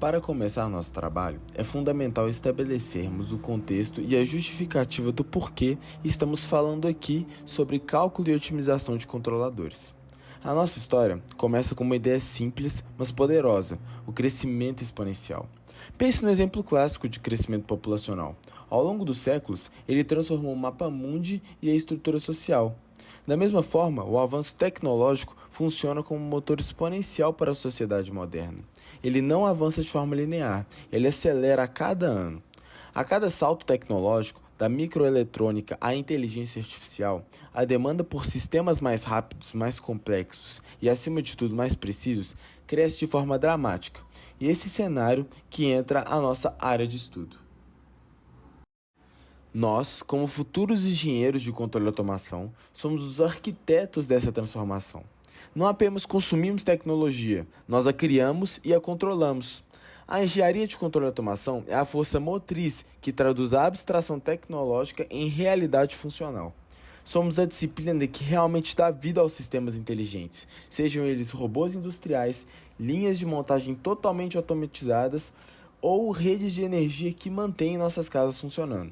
Para começar nosso trabalho, é fundamental estabelecermos o contexto e a justificativa do porquê estamos falando aqui sobre cálculo e otimização de controladores. A nossa história começa com uma ideia simples, mas poderosa: o crescimento exponencial. Pense no exemplo clássico de crescimento populacional. Ao longo dos séculos, ele transformou o mapa mundi e a estrutura social. Da mesma forma, o avanço tecnológico funciona como um motor exponencial para a sociedade moderna. Ele não avança de forma linear, ele acelera a cada ano. A cada salto tecnológico, da microeletrônica à inteligência artificial, a demanda por sistemas mais rápidos, mais complexos e, acima de tudo, mais precisos, cresce de forma dramática. E esse cenário que entra a nossa área de estudo. Nós, como futuros engenheiros de controle e automação, somos os arquitetos dessa transformação. Não apenas consumimos tecnologia, nós a criamos e a controlamos. A engenharia de controle e automação é a força motriz que traduz a abstração tecnológica em realidade funcional. Somos a disciplina que realmente dá vida aos sistemas inteligentes, sejam eles robôs industriais, linhas de montagem totalmente automatizadas ou redes de energia que mantêm nossas casas funcionando.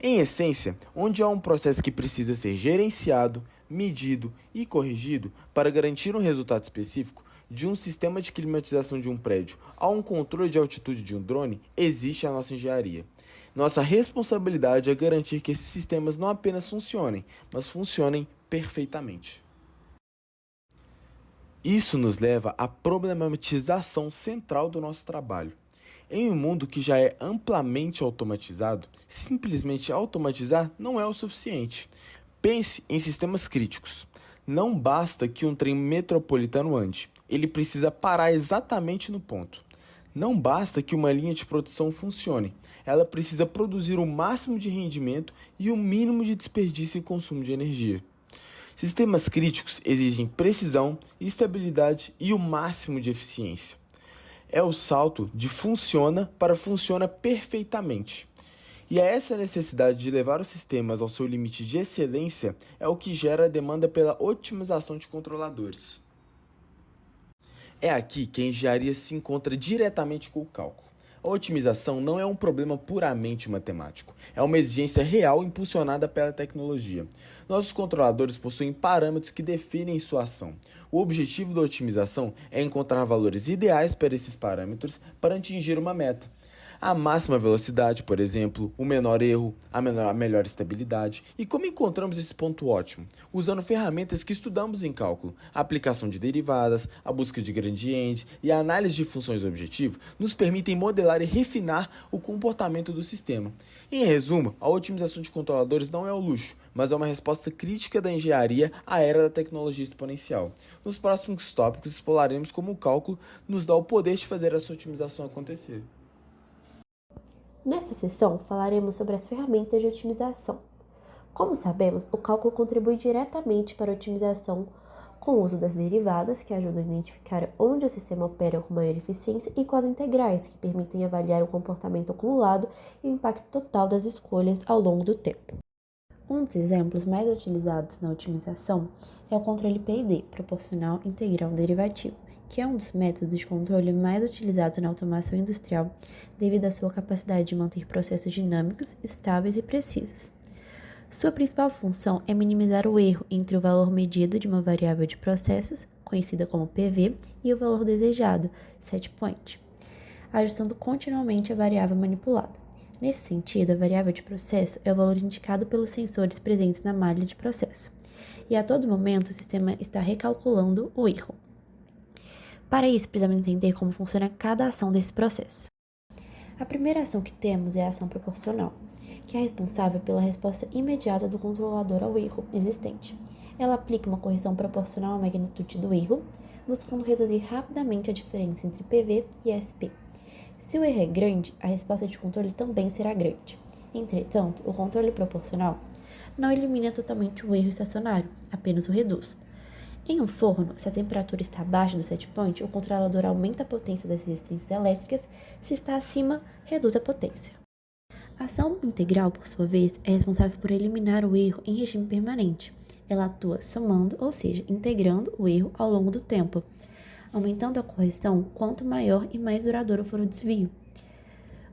Em essência, onde há um processo que precisa ser gerenciado, medido e corrigido para garantir um resultado específico, de um sistema de climatização de um prédio a um controle de altitude de um drone, existe a nossa engenharia. Nossa responsabilidade é garantir que esses sistemas não apenas funcionem, mas funcionem perfeitamente. Isso nos leva à problematização central do nosso trabalho. Em um mundo que já é amplamente automatizado, simplesmente automatizar não é o suficiente. Pense em sistemas críticos. Não basta que um trem metropolitano ande, ele precisa parar exatamente no ponto. Não basta que uma linha de produção funcione, ela precisa produzir o máximo de rendimento e o mínimo de desperdício e consumo de energia. Sistemas críticos exigem precisão, estabilidade e o máximo de eficiência. É o salto de funciona para funciona perfeitamente. E é essa necessidade de levar os sistemas ao seu limite de excelência é o que gera a demanda pela otimização de controladores. É aqui que a engenharia se encontra diretamente com o cálculo. A otimização não é um problema puramente matemático, é uma exigência real impulsionada pela tecnologia. Nossos controladores possuem parâmetros que definem sua ação. O objetivo da otimização é encontrar valores ideais para esses parâmetros para atingir uma meta. A máxima velocidade, por exemplo, o menor erro, a melhor estabilidade. E como encontramos esse ponto ótimo? Usando ferramentas que estudamos em cálculo. A aplicação de derivadas, a busca de gradientes e a análise de funções objetivo nos permitem modelar e refinar o comportamento do sistema. Em resumo, a otimização de controladores não é um luxo, mas é uma resposta crítica da engenharia à era da tecnologia exponencial. Nos próximos tópicos exploraremos como o cálculo nos dá o poder de fazer essa otimização acontecer. Nesta sessão, falaremos sobre as ferramentas de otimização. Como sabemos, o cálculo contribui diretamente para a otimização com o uso das derivadas, que ajudam a identificar onde o sistema opera com maior eficiência, e com as integrais, que permitem avaliar o comportamento acumulado e o impacto total das escolhas ao longo do tempo. Um dos exemplos mais utilizados na otimização é o controle PID, proporcional integral derivativo, que é um dos métodos de controle mais utilizados na automação industrial devido à sua capacidade de manter processos dinâmicos, estáveis e precisos. Sua principal função é minimizar o erro entre o valor medido de uma variável de processos, conhecida como PV, e o valor desejado, set point, ajustando continuamente a variável manipulada. Nesse sentido, a variável de processo é o valor indicado pelos sensores presentes na malha de processo, e a todo momento o sistema está recalculando o erro. Para isso, precisamos entender como funciona cada ação desse processo. A primeira ação que temos é a ação proporcional, que é responsável pela resposta imediata do controlador ao erro existente. Ela aplica uma correção proporcional à magnitude do erro, buscando reduzir rapidamente a diferença entre PV e SP. Se o erro é grande, a resposta de controle também será grande. Entretanto, o controle proporcional não elimina totalmente o erro estacionário, apenas o reduz. Em um forno, se a temperatura está abaixo do set point, o controlador aumenta a potência das resistências elétricas, se está acima, reduz a potência. A ação integral, por sua vez, é responsável por eliminar o erro em regime permanente. Ela atua somando, ou seja, integrando o erro ao longo do tempo. aumentando a correção quanto maior e mais duradouro for o desvio.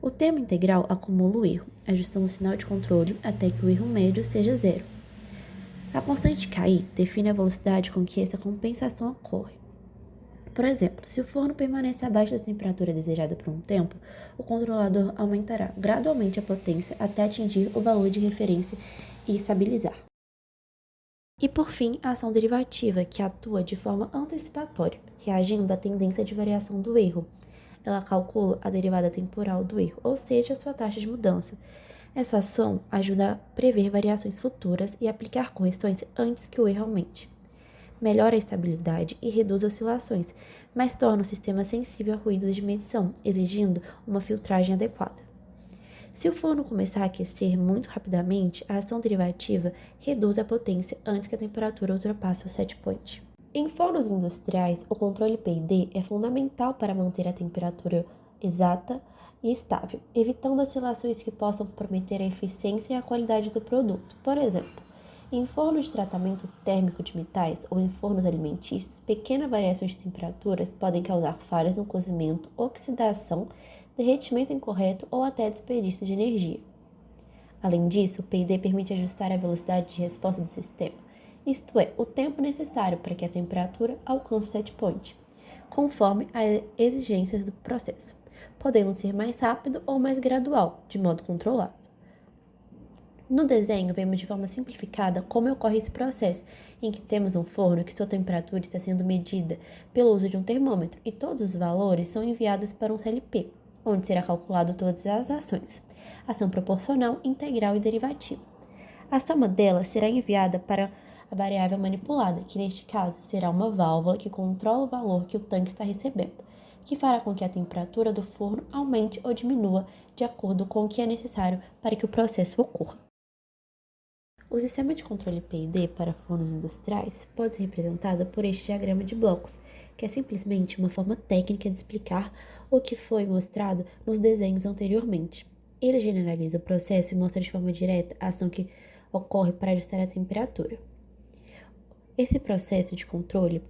O termo integral acumula o erro, ajustando o sinal de controle até que o erro médio seja zero. A constante Ki define a velocidade com que essa compensação ocorre. Por exemplo, se o forno permanecer abaixo da temperatura desejada por um tempo, o controlador aumentará gradualmente a potência até atingir o valor de referência e estabilizar. E por fim, a ação derivativa, que atua de forma antecipatória, reagindo à tendência de variação do erro. Ela calcula a derivada temporal do erro, ou seja, a sua taxa de mudança. Essa ação ajuda a prever variações futuras e aplicar correções antes que o erro aumente. Melhora a estabilidade e reduz oscilações, mas torna o sistema sensível a ruídos de medição, exigindo uma filtragem adequada. Se o forno começar a aquecer muito rapidamente, a ação derivativa reduz a potência antes que a temperatura ultrapasse o set point. Em fornos industriais, o controle PID é fundamental para manter a temperatura exata e estável, evitando oscilações que possam comprometer a eficiência e a qualidade do produto. Por exemplo, em fornos de tratamento térmico de metais ou em fornos alimentícios, pequenas variações de temperaturas podem causar falhas no cozimento, oxidação, derretimento incorreto ou até desperdício de energia. Além disso, o PID permite ajustar a velocidade de resposta do sistema, isto é, o tempo necessário para que a temperatura alcance o set point, conforme as exigências do processo, podendo ser mais rápido ou mais gradual, de modo controlado. No desenho, vemos de forma simplificada como ocorre esse processo, em que temos um forno que sua temperatura está sendo medida pelo uso de um termômetro e todos os valores são enviados para um CLP, onde será calculado todas as ações, ação proporcional, integral e derivativa. A soma delas será enviada para a variável manipulada, que neste caso será uma válvula que controla o valor que o tanque está recebendo, que fará com que a temperatura do forno aumente ou diminua de acordo com o que é necessário para que o processo ocorra. O sistema de controle PID para fornos industriais pode ser representado por este diagrama de blocos, que é simplesmente uma forma técnica de explicar o que foi mostrado nos desenhos anteriormente. Ele generaliza o processo e mostra de forma direta a ação que ocorre para ajustar a temperatura. Esse processo de controle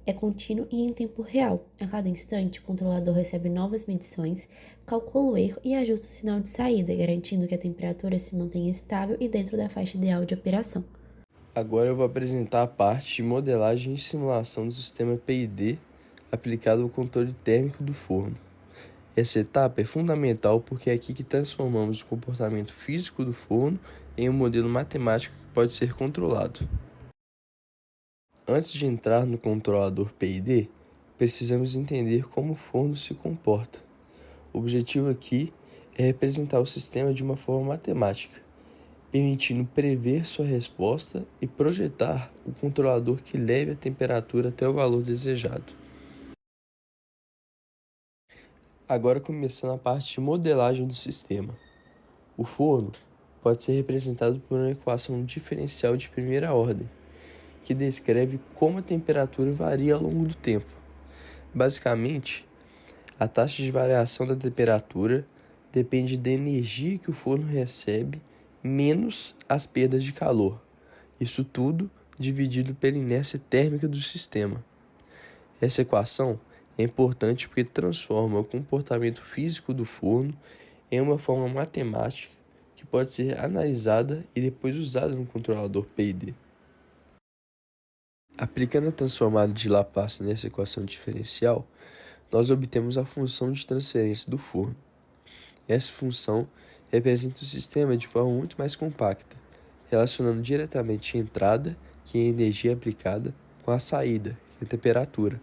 é contínuo e em tempo real. A cada instante, o controlador recebe novas medições, calcula o erro e ajusta o sinal de saída, garantindo que a temperatura se mantenha estável e dentro da faixa ideal de operação. Agora eu vou apresentar a parte de modelagem e simulação do sistema PID aplicado ao controle térmico do forno. Essa etapa é fundamental porque é aqui que transformamos o comportamento físico do forno em um modelo matemático que pode ser controlado. Antes de entrar no controlador PID, precisamos entender como o forno se comporta. O objetivo aqui é representar o sistema de uma forma matemática, permitindo prever sua resposta e projetar o controlador que leve a temperatura até o valor desejado. Agora começando a parte de modelagem do sistema. O forno pode ser representado por uma equação diferencial de primeira ordem, que descreve como a temperatura varia ao longo do tempo. Basicamente, a taxa de variação da temperatura depende da energia que o forno recebe menos as perdas de calor. Isso tudo dividido pela inércia térmica do sistema. Essa equação é importante porque transforma o comportamento físico do forno em uma forma matemática que pode ser analisada e depois usada no controlador PID. Aplicando a transformada de Laplace nessa equação diferencial, nós obtemos a função de transferência do forno. Essa função representa o sistema de forma muito mais compacta, relacionando diretamente a entrada, que é a energia aplicada, com a saída, que é a temperatura.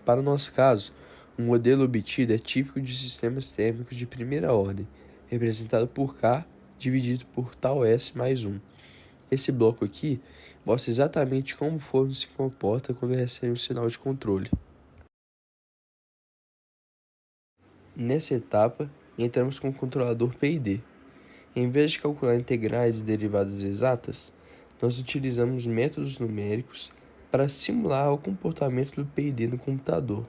Para o nosso caso, o modelo obtido é típico de sistemas térmicos de primeira ordem, representado por K dividido por tau S mais 1. Esse bloco aqui mostra exatamente como o forno se comporta quando recebe um sinal de controle. Nessa etapa, entramos com o controlador PID. Em vez de calcular integrais e derivadas exatas, nós utilizamos métodos numéricos para simular o comportamento do PID no computador.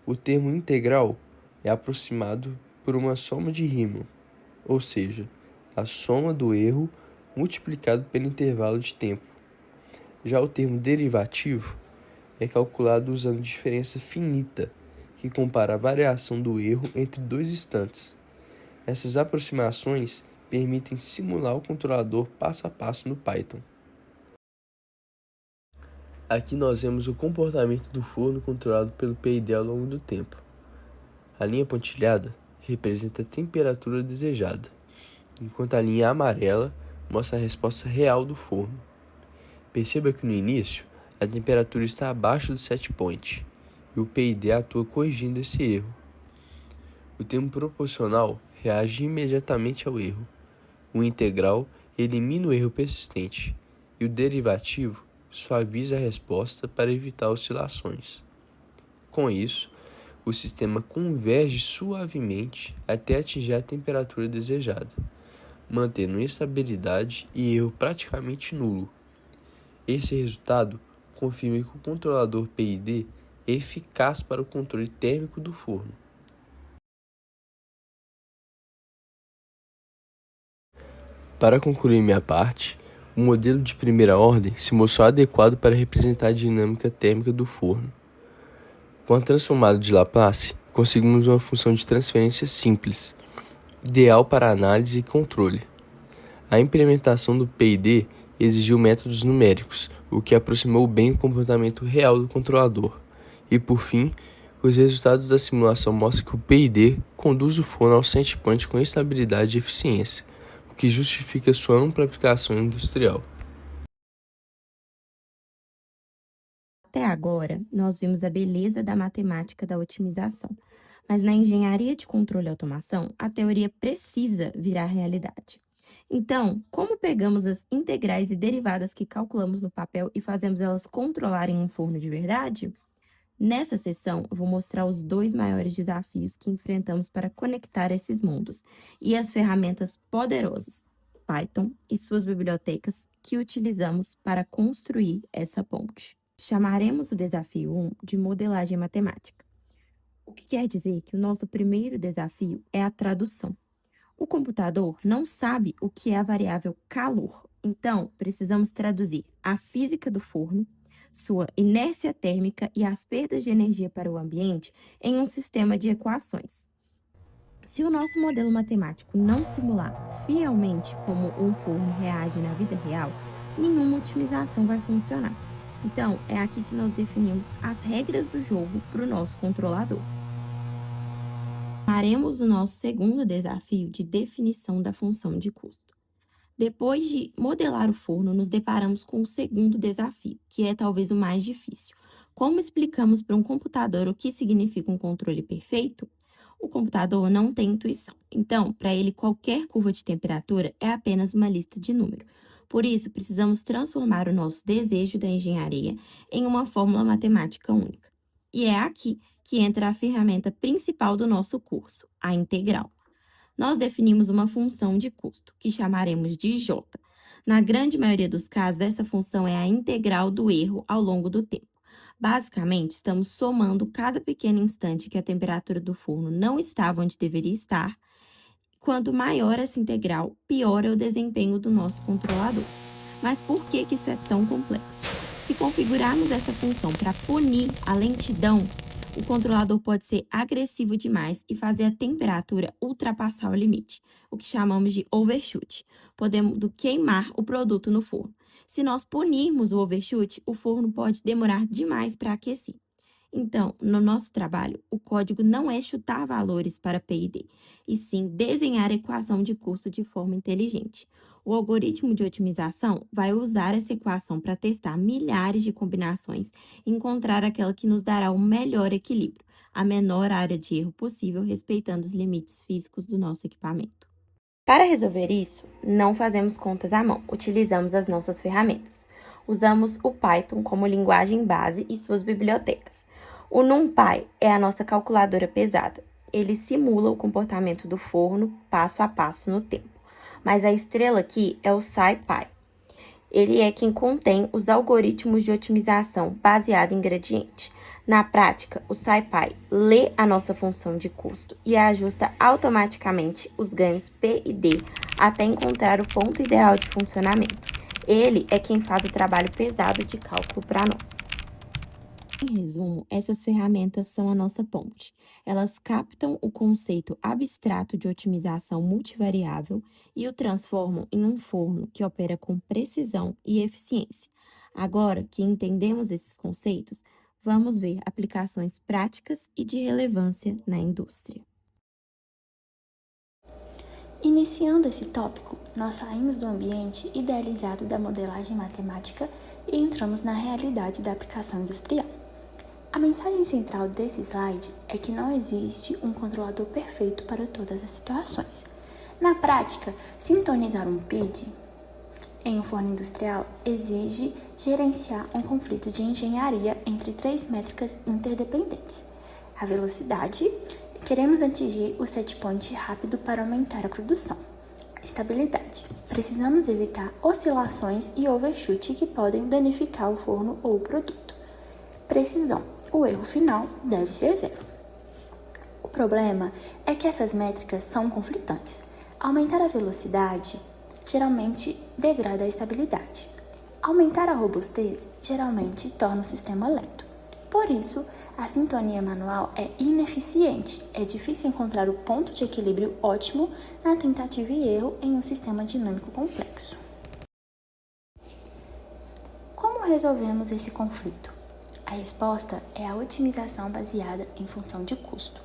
O termo integral é aproximado por uma soma de Riemann, ou seja, a soma do erro multiplicado pelo intervalo de tempo. Já o termo derivativo é calculado usando diferença finita, que compara a variação do erro entre dois instantes. Essas aproximações permitem simular o controlador passo a passo no Python. Aqui nós vemos o comportamento do forno controlado pelo PID ao longo do tempo. A linha pontilhada representa a temperatura desejada, enquanto a linha amarela mostra a resposta real do forno. Perceba que no início, a temperatura está abaixo do set point, e o PID atua corrigindo esse erro. O termo proporcional reage imediatamente ao erro. O integral elimina o erro persistente, e o derivativo suaviza a resposta para evitar oscilações. Com isso, o sistema converge suavemente até atingir a temperatura desejada, mantendo estabilidade e erro praticamente nulo. Esse resultado confirma que o controlador PID é eficaz para o controle térmico do forno. Para concluir minha parte, o modelo de primeira ordem se mostrou adequado para representar a dinâmica térmica do forno. Com a transformada de Laplace, conseguimos uma função de transferência simples, ideal para análise e controle. A implementação do PID exigiu métodos numéricos, o que aproximou bem o comportamento real do controlador. E, por fim, os resultados da simulação mostram que o PID conduz o forno ao set point com estabilidade e eficiência, o que justifica sua ampla aplicação industrial. Até agora, nós vimos a beleza da matemática da otimização, mas na engenharia de controle e automação, a teoria precisa virar realidade. Então, como pegamos as integrais e derivadas que calculamos no papel e fazemos elas controlarem um forno de verdade? Nessa sessão, eu vou mostrar os dois maiores desafios que enfrentamos para conectar esses mundos e as ferramentas poderosas, Python e suas bibliotecas, que utilizamos para construir essa ponte. Chamaremos o desafio 1 de modelagem matemática, o que quer dizer que o nosso primeiro desafio é a tradução. O computador não sabe o que é a variável calor, então precisamos traduzir a física do forno, sua inércia térmica e as perdas de energia para o ambiente em um sistema de equações. Se o nosso modelo matemático não simular fielmente como um forno reage na vida real, nenhuma otimização vai funcionar. Então, é aqui que nós definimos as regras do jogo para o nosso controlador. Faremos o nosso segundo desafio de definição da função de custo. Depois de modelar o forno, nos deparamos com o segundo desafio, que é talvez o mais difícil. Como explicamos para um computador o que significa um controle perfeito? O computador não tem intuição. Então, para ele, qualquer curva de temperatura é apenas uma lista de números. Por isso, precisamos transformar o nosso desejo da engenharia em uma fórmula matemática única. E é aqui que entra a ferramenta principal do nosso curso, a integral. Nós definimos uma função de custo, que chamaremos de J. Na grande maioria dos casos, essa função é a integral do erro ao longo do tempo. Basicamente, estamos somando cada pequeno instante que a temperatura do forno não estava onde deveria estar. Quanto maior essa integral, pior é o desempenho do nosso controlador. Mas por que isso é tão complexo? Se configurarmos essa função para punir a lentidão, o controlador pode ser agressivo demais e fazer a temperatura ultrapassar o limite, o que chamamos de overshoot, podendo queimar o produto no forno. Se nós punirmos o overshoot, o forno pode demorar demais para aquecer. Então, no nosso trabalho, o código não é chutar valores para PID, e sim desenhar a equação de custo de forma inteligente. O algoritmo de otimização vai usar essa equação para testar milhares de combinações e encontrar aquela que nos dará o melhor equilíbrio, a menor área de erro possível, respeitando os limites físicos do nosso equipamento. Para resolver isso, não fazemos contas à mão, utilizamos as nossas ferramentas. Usamos o Python como linguagem base e suas bibliotecas. O NumPy é a nossa calculadora pesada. Ele simula o comportamento do forno passo a passo no tempo. Mas a estrela aqui é o SciPy. Ele é quem contém os algoritmos de otimização baseado em gradiente. Na prática, o SciPy lê a nossa função de custo e ajusta automaticamente os ganhos P e D até encontrar o ponto ideal de funcionamento. Ele é quem faz o trabalho pesado de cálculo para nós. Em resumo, essas ferramentas são a nossa ponte. Elas captam o conceito abstrato de otimização multivariável e o transformam em um forno que opera com precisão e eficiência. Agora que entendemos esses conceitos, vamos ver aplicações práticas e de relevância na indústria. Iniciando esse tópico, nós saímos do ambiente idealizado da modelagem matemática e entramos na realidade da aplicação industrial. A mensagem central desse slide é que não existe um controlador perfeito para todas as situações. Na prática, sintonizar um PID em um forno industrial exige gerenciar um conflito de engenharia entre três métricas interdependentes. A velocidade, queremos atingir o set point rápido para aumentar a produção. Estabilidade, precisamos evitar oscilações e overshoot que podem danificar o forno ou o produto. Precisão, o erro final deve ser zero. O problema é que essas métricas são conflitantes. Aumentar a velocidade geralmente degrada a estabilidade. Aumentar a robustez geralmente torna o sistema lento. Por isso, a sintonia manual é ineficiente. É difícil encontrar o ponto de equilíbrio ótimo na tentativa e erro em um sistema dinâmico complexo. Como resolvemos esse conflito? A resposta é a otimização baseada em função de custo.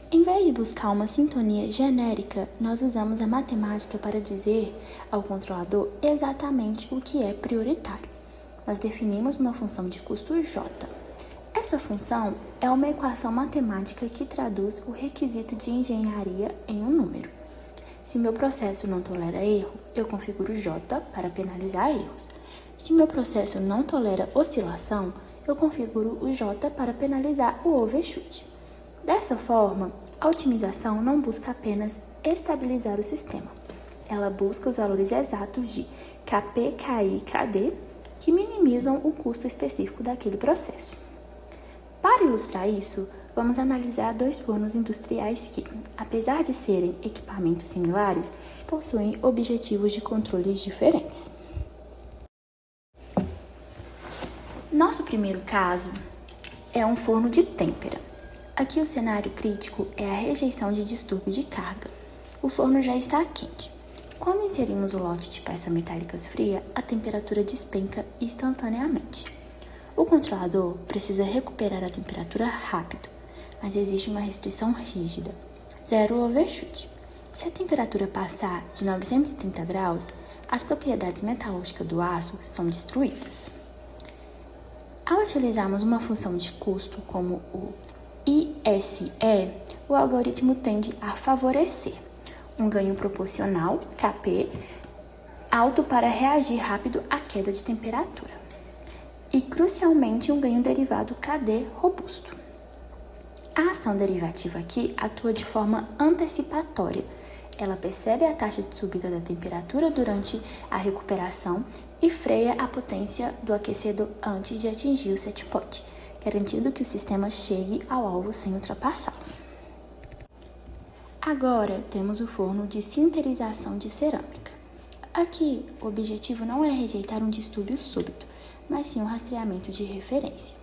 Em vez de buscar uma sintonia genérica, nós usamos a matemática para dizer ao controlador exatamente o que é prioritário. Nós definimos uma função de custo J. Essa função é uma equação matemática que traduz o requisito de engenharia em um número. Se meu processo não tolera erro, eu configuro J para penalizar erros. Se meu processo não tolera oscilação, eu configuro o J para penalizar o overshoot. Dessa forma, a otimização não busca apenas estabilizar o sistema. Ela busca os valores exatos de KP, KI e KD, que minimizam o custo específico daquele processo. Para ilustrar isso, vamos analisar dois fornos industriais que, apesar de serem equipamentos similares, possuem objetivos de controles diferentes. Nosso primeiro caso é um forno de têmpera. Aqui o cenário crítico é a rejeição de distúrbio de carga. O forno já está quente. Quando inserimos o lote de peças metálicas fria, a temperatura despenca instantaneamente. O controlador precisa recuperar a temperatura rápido, mas existe uma restrição rígida, zero overshoot. Se a temperatura passar de 930 graus, as propriedades metalúrgicas do aço são destruídas. Ao utilizarmos uma função de custo como o ISE, o algoritmo tende a favorecer um ganho proporcional, KP, alto para reagir rápido à queda de temperatura. E, crucialmente, um ganho derivado KD robusto. A ação derivativa aqui atua de forma antecipatória. Ela percebe a taxa de subida da temperatura durante a recuperação e freia a potência do aquecedor antes de atingir o set point, garantindo que o sistema chegue ao alvo sem ultrapassá-lo. Agora temos o forno de sinterização de cerâmica. Aqui, o objetivo não é rejeitar um distúrbio súbito, mas sim um rastreamento de referência.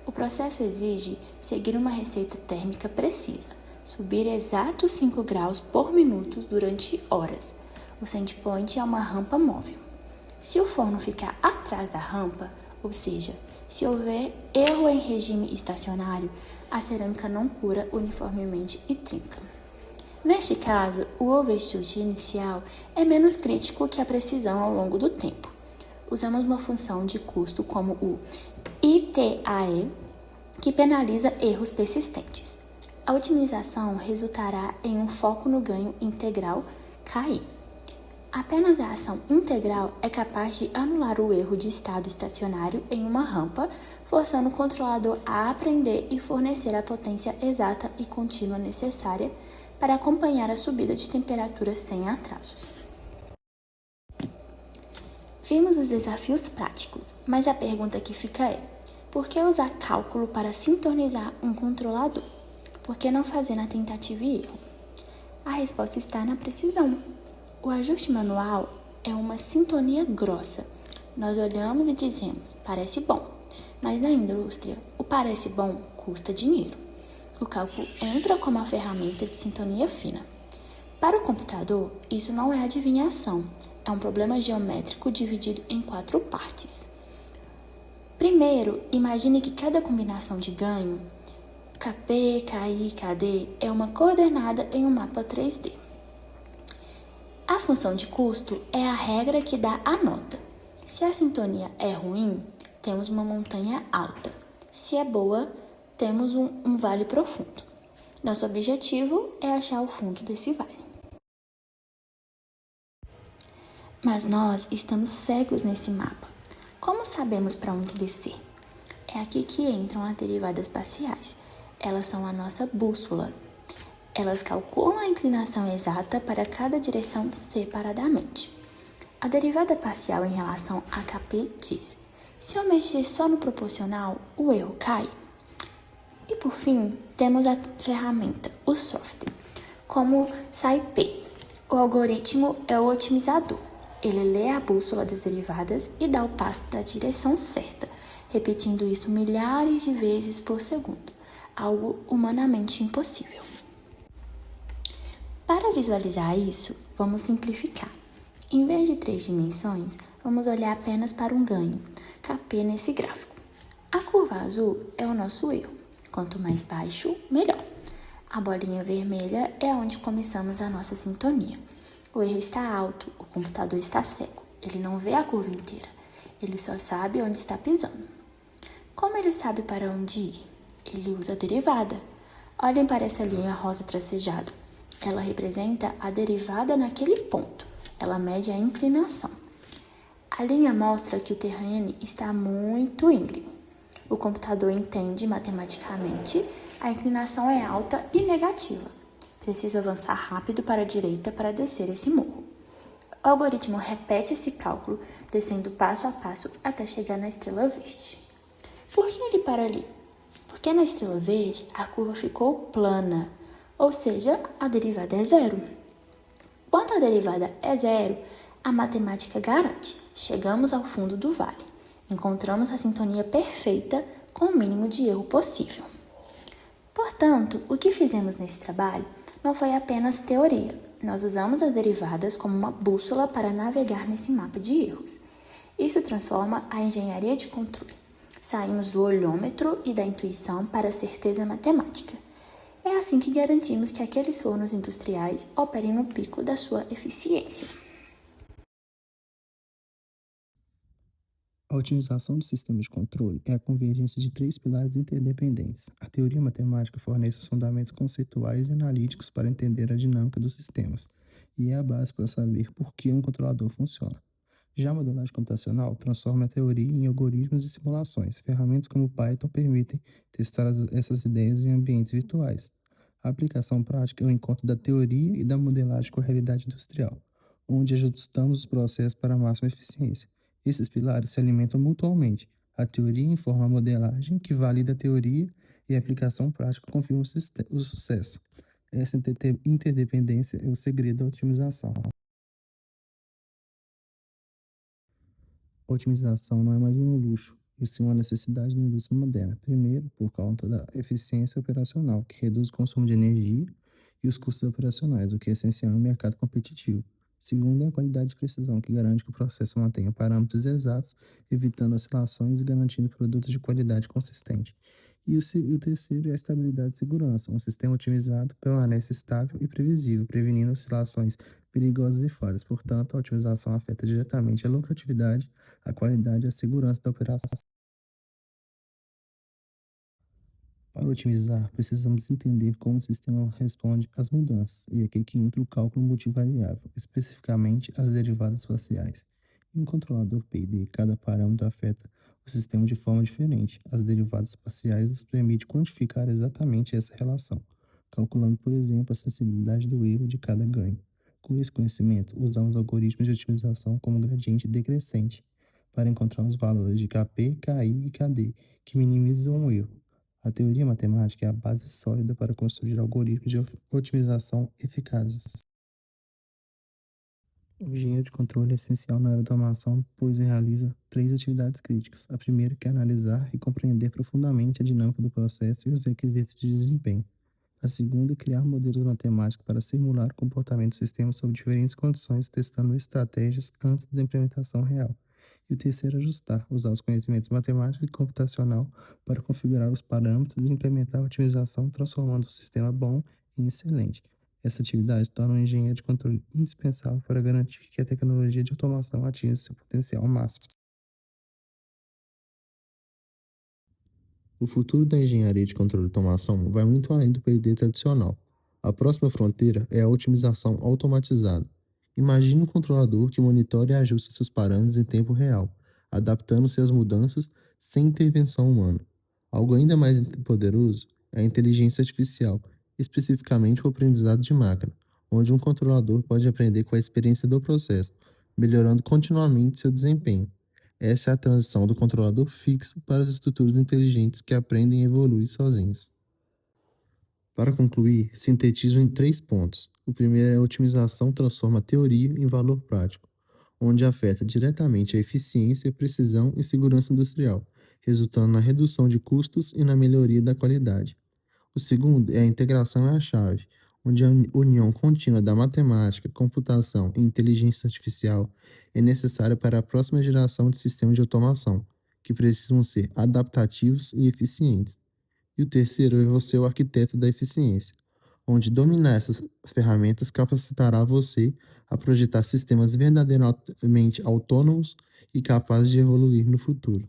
O processo exige seguir uma receita térmica precisa, subir exatos 5 graus por minuto durante horas. O set point é uma rampa móvel. Se o forno ficar atrás da rampa, ou seja, se houver erro em regime estacionário, a cerâmica não cura uniformemente e trinca. Neste caso, o overshoot inicial é menos crítico que a precisão ao longo do tempo. Usamos uma função de custo como o ITAE, que penaliza erros persistentes. A otimização resultará em um foco no ganho integral KI. Apenas a ação integral é capaz de anular o erro de estado estacionário em uma rampa, forçando o controlador a aprender e fornecer a potência exata e contínua necessária para acompanhar a subida de temperatura sem atrasos. Vimos os desafios práticos, mas a pergunta que fica é: por que usar cálculo para sintonizar um controlador? Por que não fazer na tentativa e erro? A resposta está na precisão. O ajuste manual é uma sintonia grossa. Nós olhamos e dizemos, parece bom, Mas na indústria, o parece bom custa dinheiro. O cálculo entra como uma ferramenta de sintonia fina. Para o computador, isso não é adivinhação, é um problema geométrico dividido em 4 partes. Primeiro, imagine que cada combinação de ganho, KP, KI, KD, é uma coordenada em um mapa 3D. A função de custo é a regra que dá a nota. Se a sintonia é ruim, temos uma montanha alta. Se é boa, temos um vale profundo. Nosso objetivo é achar o fundo desse vale. Mas nós estamos cegos nesse mapa. Como sabemos para onde descer? É aqui que entram as derivadas parciais. Elas são a nossa bússola. Elas calculam a inclinação exata para cada direção separadamente. A derivada parcial em relação a KP diz: se eu mexer só no proporcional, o erro cai. E por fim, temos a ferramenta, o software, como SciP. O algoritmo é o otimizador. Ele lê a bússola das derivadas e dá o passo da direção certa, repetindo isso milhares de vezes por segundo, algo humanamente impossível. Para visualizar isso, vamos simplificar. Em vez de 3 dimensões, vamos olhar apenas para um ganho, KP nesse gráfico. A curva azul é o nosso erro. Quanto mais baixo, melhor. A bolinha vermelha é onde começamos a nossa sintonia. O erro está alto, o computador está cego. Ele não vê a curva inteira. Ele só sabe onde está pisando. Como ele sabe para onde ir? Ele usa a derivada. Olhem para essa linha rosa tracejada. Ela representa a derivada naquele ponto. Ela mede a inclinação. A linha mostra que o terreno está muito íngreme. O computador entende matematicamente, a inclinação é alta e negativa. Preciso avançar rápido para a direita para descer esse morro. O algoritmo repete esse cálculo, descendo passo a passo até chegar na estrela verde. Por que ele para ali? Porque na estrela verde a curva ficou plana, ou seja, a derivada é zero. Quando a derivada é zero, a matemática garante: chegamos ao fundo do vale. Encontramos a sintonia perfeita com o mínimo de erro possível. Portanto, o que fizemos nesse trabalho não foi apenas teoria. Nós usamos as derivadas como uma bússola para navegar nesse mapa de erros. Isso transforma a engenharia de controle. Saímos do olhômetro e da intuição para a certeza matemática. É assim que garantimos que aqueles fornos industriais operem no pico da sua eficiência. A otimização do sistema de controle é a convergência de 3 pilares interdependentes. A teoria matemática fornece os fundamentos conceituais e analíticos para entender a dinâmica dos sistemas, e é a base para saber por que um controlador funciona. Já a modelagem computacional transforma a teoria em algoritmos e simulações. Ferramentas como Python permitem testar essas ideias em ambientes virtuais. A aplicação prática é o encontro da teoria e da modelagem com a realidade industrial, onde ajustamos os processos para a máxima eficiência. Esses pilares se alimentam mutuamente. A teoria informa a modelagem, que valida a teoria, e a aplicação prática confirma o sucesso. Essa interdependência é o segredo da otimização. A otimização não é mais um luxo, e sim uma necessidade da indústria moderna. Primeiro, por conta da eficiência operacional, que reduz o consumo de energia e os custos operacionais, o que é essencial no mercado competitivo. Segundo, é a qualidade de precisão, que garante que o processo mantenha parâmetros exatos, evitando oscilações e garantindo produtos de qualidade consistente. E o terceiro é a estabilidade e segurança. Um sistema otimizado permanece estável e previsível, prevenindo oscilações perigosas e falhas. Portanto, a otimização afeta diretamente a lucratividade, a qualidade e a segurança da operação. Para otimizar, precisamos entender como o sistema responde às mudanças, e é aqui que entra o cálculo multivariável, especificamente as derivadas parciais. Em um controlador PID, cada parâmetro afeta o sistema de forma diferente. As derivadas parciais nos permitem quantificar exatamente essa relação, calculando, por exemplo, a sensibilidade do erro de cada ganho. Com esse conhecimento, usamos algoritmos de otimização como gradiente decrescente para encontrar os valores de Kp, Ki e Kd, que minimizam o erro. A teoria matemática é a base sólida para construir algoritmos de otimização eficazes. O engenheiro de controle é essencial na área da automação, pois realiza três atividades críticas. A primeira que é analisar e compreender profundamente a dinâmica do processo e os requisitos de desempenho. A segunda é criar modelos matemáticos para simular o comportamento do sistema sob diferentes condições, testando estratégias antes da implementação real. E o terceiro é ajustar, usar os conhecimentos matemáticos e computacional para configurar os parâmetros e implementar a otimização, transformando o sistema bom em excelente. Essa atividade torna o engenheiro de controle indispensável para garantir que a tecnologia de automação atinja seu potencial máximo. O futuro da engenharia de controle de automação vai muito além do P&D tradicional. A próxima fronteira é a otimização automatizada. Imagine um controlador que monitore e ajuste seus parâmetros em tempo real, adaptando-se às mudanças sem intervenção humana. Algo ainda mais poderoso é a inteligência artificial, especificamente o aprendizado de máquina, onde um controlador pode aprender com a experiência do processo, melhorando continuamente seu desempenho. Essa é a transição do controlador fixo para as estruturas inteligentes que aprendem e evoluem sozinhas. Para concluir, sintetizo em três pontos. O primeiro é a otimização transforma a teoria em valor prático, onde afeta diretamente a eficiência, precisão e segurança industrial, resultando na redução de custos e na melhoria da qualidade. O segundo é a integração é a chave, onde a união contínua da matemática, computação e inteligência artificial é necessária para a próxima geração de sistemas de automação, que precisam ser adaptativos e eficientes. E o terceiro é você o arquiteto da eficiência, onde dominar essas ferramentas capacitará você a projetar sistemas verdadeiramente autônomos e capazes de evoluir no futuro.